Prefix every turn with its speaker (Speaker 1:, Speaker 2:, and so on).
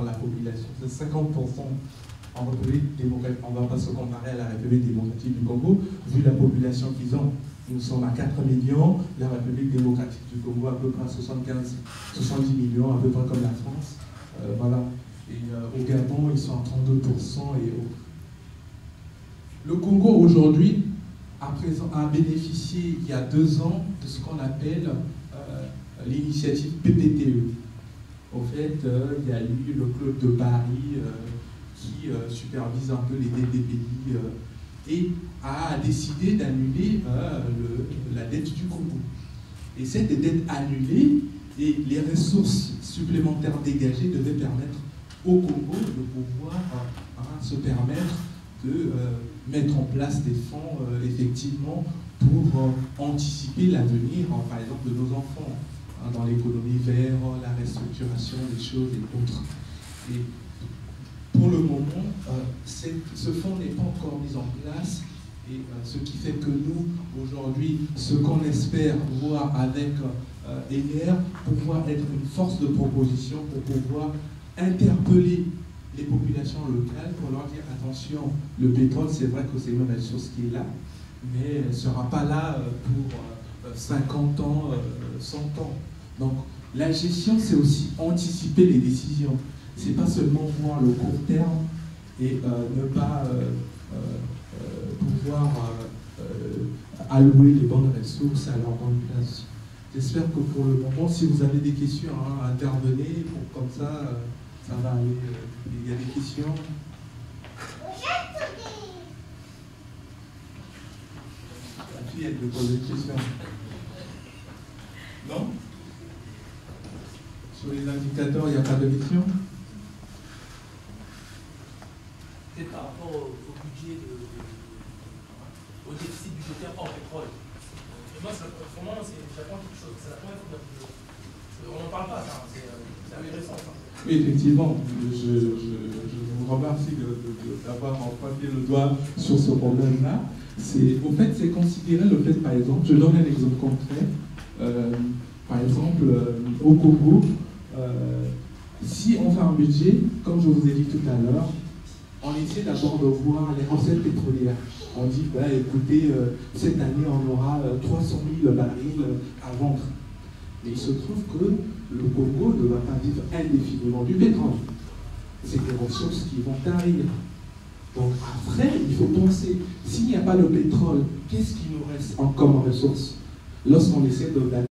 Speaker 1: la population, c'est 50% en République démocratique. On ne va pas se comparer à la République démocratique du Congo, vu la population qu'ils ont. Nous sommes à 4 millions, la République démocratique du Congo à peu près 70 millions, à peu près comme la France. Voilà. Et au Gabon, ils sont à 32% et autres. Le Congo aujourd'hui a bénéficié il y a 2 ans de ce qu'on appelle l'initiative PPTE. En fait, il y a eu le Club de Paris qui supervise un peu les dettes des pays et a décidé d'annuler la dette du Congo. Et cette dette annulée et les ressources supplémentaires dégagées devaient permettre au Congo de pouvoir se permettre de mettre en place des fonds effectivement pour anticiper l'avenir, par exemple, de nos enfants, dans l'économie verte, la restructuration des choses et autres. Et pour le moment, ce fonds n'est pas encore mis en place, et ce qui fait que nous, aujourd'hui, ce qu'on espère voir avec ENER, pouvoir être une force de proposition pour pouvoir interpeller les populations locales pour leur dire attention, le pétrole, c'est vrai que c'est une ressource qui est là, mais elle ne sera pas là pour 50 ans, 100 ans. Donc la gestion, c'est aussi anticiper les décisions. C'est pas seulement voir le court terme et ne pas pouvoir allouer les bonnes ressources à leur bonne place. J'espère que pour le moment, si vous avez des questions, intervenez, comme ça, ça va aller. Il y a des questions. La fille, elle veut poser une question. Non? Sur les indicateurs, il n'y a pas de question?
Speaker 2: Peut-être par rapport au budget, au déficit budgétaire hors pétrole. Et moi, pour moi, j'apprends quelque chose. C'est la première fois on n'en parle pas, ça. C'est intéressant.
Speaker 1: Oui, effectivement. Je vous remercie d'avoir pointé le doigt sur ce problème-là. Au fait, c'est considérer le fait, par exemple, je donne un exemple concret. Par exemple, au Congo, si on fait un budget, comme je vous ai dit tout à l'heure, on essaie d'abord de voir les recettes pétrolières. On dit, bah, écoutez, cette année, on aura 300 000 barils à vendre. Mais il se trouve que le Congo ne va pas vivre indéfiniment du pétrole. C'est des ressources qui vont tarir. Donc après, il faut penser, s'il n'y a pas le pétrole, qu'est-ce qui nous reste comme ressources lorsqu'on essaie de